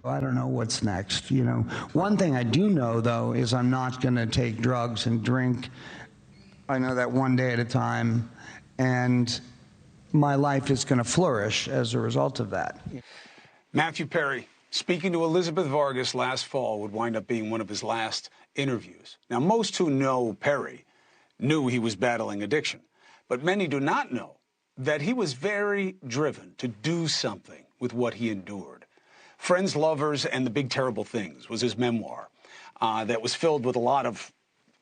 I don't know what's next. You know, one thing I do know, though, is I'm not going to take drugs and drink. I know that one day at a time, and my life is going to flourish as a result of that. Matthew Perry, speaking to Elizabeth Vargas last fall, would wind up being one of his last interviews. Now, most who know Perry knew he was battling addiction, but many do not know that he was very driven to do something with what he endured. Friends, Lovers, and the Big Terrible Things was his memoir that was filled with a lot of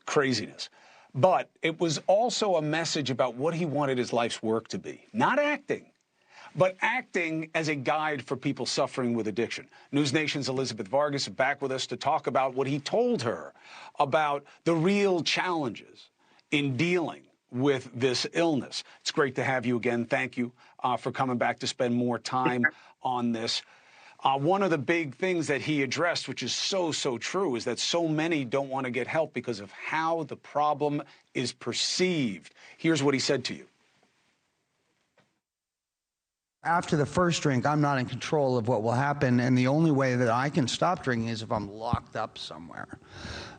craziness. But it was also a message about what he wanted his life's work to be. Not acting, but acting as a guide for people suffering with addiction. NewsNation's Elizabeth Vargas is back with us to talk about what he told her about the real challenges in dealing with this illness. It's great to have you again. Thank you for coming back to spend more time on this. One of the big things that he addressed, which is so true, is that so many don't want to get help because of how the problem is perceived. Here's what he said to you. After the first drink, I'm not in control of what will happen, and the only way that I can stop drinking is if I'm locked up somewhere.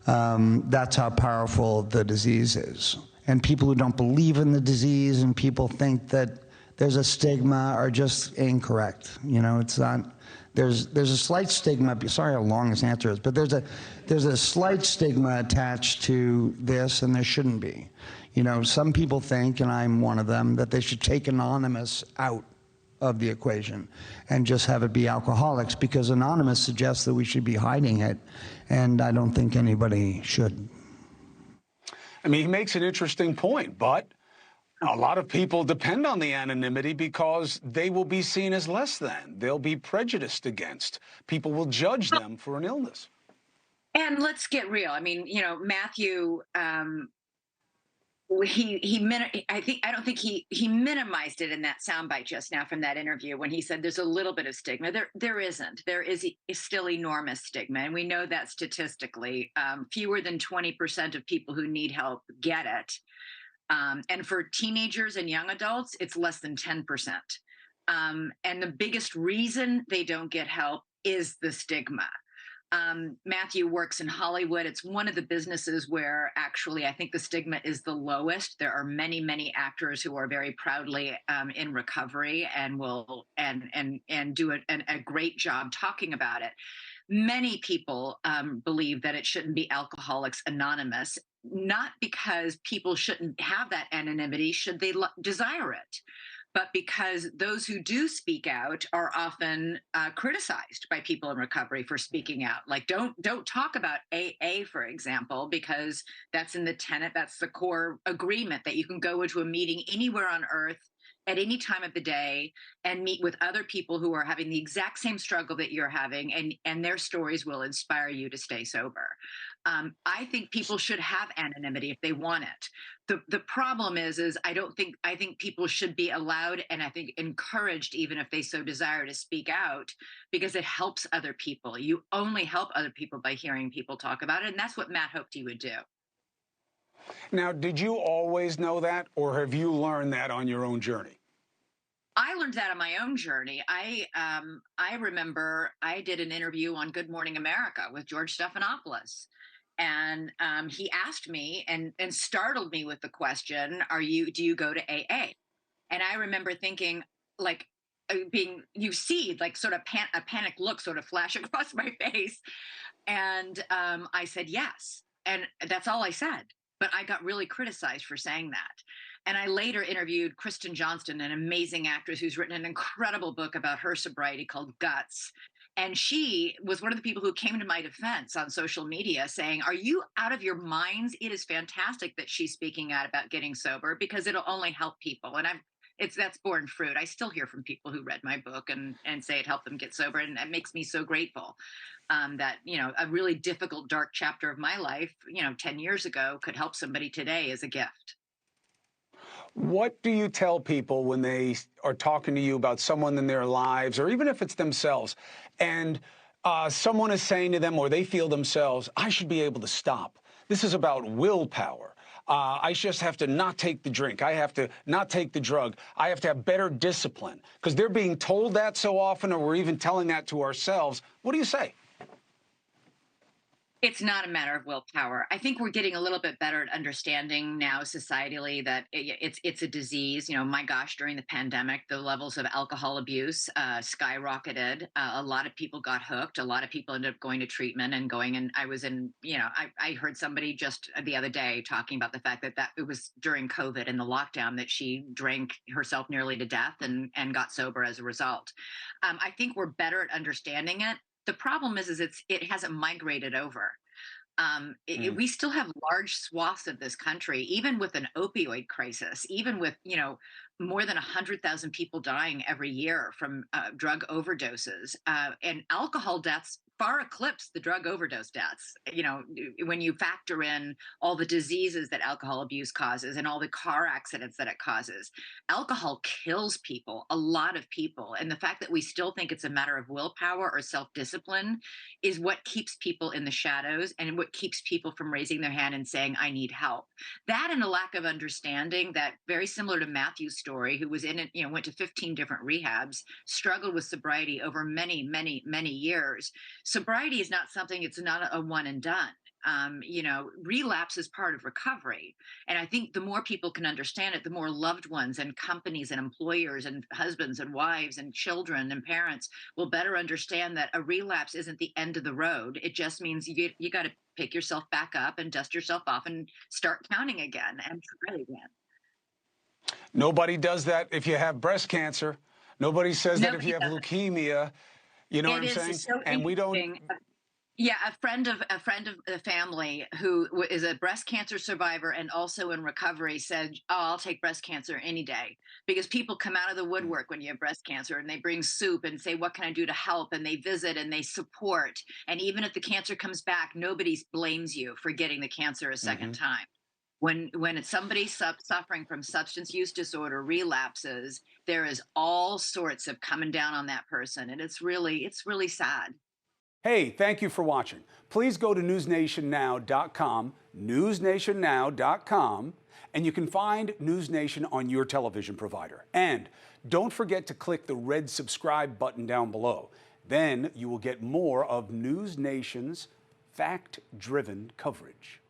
That's how powerful the disease is. And people who don't believe in the disease and people think that there's a stigma are just incorrect. You know, it's not. There's a slight stigma. Sorry how long this answer is, but there's a slight stigma attached to this, and there shouldn't be. You know, some people think, and I'm one of them, that they should take Anonymous out of the equation and just have it be alcoholics, because Anonymous suggests that we should be hiding it, and I don't think anybody should. I mean, he makes an interesting point, but a lot of people depend on the anonymity because they will be seen as less than. They'll be prejudiced against. People will judge them for an illness. And let's get real. I mean, you know, Matthew, I don't think he minimized it in that soundbite just now from that interview when he said there's a little bit of stigma. There isn't. There is still enormous stigma, and we know that statistically. Fewer than 20% of people who need help get it. And for teenagers and young adults, it's less than 10%. And the biggest reason they don't get help is the stigma. Matthew works in Hollywood. It's one of the businesses where actually I think the stigma is the lowest. There are many actors who are very proudly in recovery and will and do a great job talking about it. Many people believe that it shouldn't be Alcoholics Anonymous, not because people shouldn't have that anonymity should they desire it, but because those who do speak out are often criticized by people in recovery for speaking out. Like, don't talk about AA, for example, because that's in the tenet, that's the core agreement that you can go into a meeting anywhere on earth at any time of the day and meet with other people who are having the exact same struggle that you're having, and their stories will inspire you to stay sober. I think people should have anonymity if they want it. The problem is I think people should be allowed, and I think encouraged, even if they so desire, to speak out, because it helps other people. You only help other people by hearing people talk about it, and that's what Matt hoped he would do. Now, did you always know that, or have you learned that on your own journey? I learned that on my own journey. I remember I did an interview on Good Morning America with George Stephanopoulos. And he asked me and startled me with the question, do you go to AA? And I remember thinking, like, you see like sort of a panic look sort of flash across my face. And I said, yes. And that's all I said. But I got really criticized for saying that. And I later interviewed Kristen Johnston, an amazing actress who's written an incredible book about her sobriety called Guts. And she was one of the people who came to my defense on social media saying, are you out of your minds? It is fantastic that she's speaking out about getting sober because it'll only help people. And that's borne fruit. I still hear from people who read my book and say it helped them get sober. And that makes me so grateful that, you know, a really difficult, dark chapter of my life, 10 years ago could help somebody today as a gift. What do you tell people when they are talking to you about someone in their lives, or even if it's themselves, and someone is saying to them, or they feel themselves, I should be able to stop. This is about willpower. I just have to not take the drink. I have to not take the drug. I have to have better discipline. Because they're being told that so often, or we're even telling that to ourselves. What do you say? It's not a matter of willpower. I think we're getting a little bit better at understanding now societally that it's a disease. You know, my gosh, during the pandemic, the levels of alcohol abuse skyrocketed. A lot of people got hooked. A lot of people ended up going to treatment and going. And I was in, you know, I heard somebody just the other day talking about the fact that it was during COVID and the lockdown that she drank herself nearly to death and got sober as a result. I think we're better at understanding it. The problem is it hasn't migrated over. We still have large swaths of this country, even with an opioid crisis, even with, you know, more than 100,000 people dying every year from drug overdoses, and alcohol deaths far eclipse the drug overdose deaths. You know, when you factor in all the diseases that alcohol abuse causes and all the car accidents that it causes, alcohol kills people, a lot of people. And the fact that we still think it's a matter of willpower or self-discipline is what keeps people in the shadows and what keeps people from raising their hand and saying, I need help. That and a lack of understanding that, very similar to Matthew's story, who was in it, you know, went to 15 different rehabs, struggled with sobriety over many, many, many years. Sobriety is not something, it's not a one and done. You know, relapse is part of recovery. And I think the more people can understand it, the more loved ones and companies and employers and husbands and wives and children and parents will better understand that a relapse isn't the end of the road. It just means you got to pick yourself back up and dust yourself off and start counting again and try again. Nobody does that if you have breast cancer. Nobody says that if you have leukemia. You know what I'm saying? So and we don't. Yeah, a friend of the family who is a breast cancer survivor and also in recovery said, "Oh, I'll take breast cancer any day," because people come out of the woodwork when you have breast cancer and they bring soup and say, "What can I do to help?" and they visit and they support. And even if the cancer comes back, nobody blames you for getting the cancer a second time. When it's somebody suffering from substance use disorder relapses, there is all sorts of coming down on that person, and it's really sad. Hey, thank you for watching. Please go to newsnationnow.com, newsnationnow.com, and you can find NewsNation on your television provider. And don't forget to click the red subscribe button down below. Then you will get more of NewsNation's fact-driven coverage.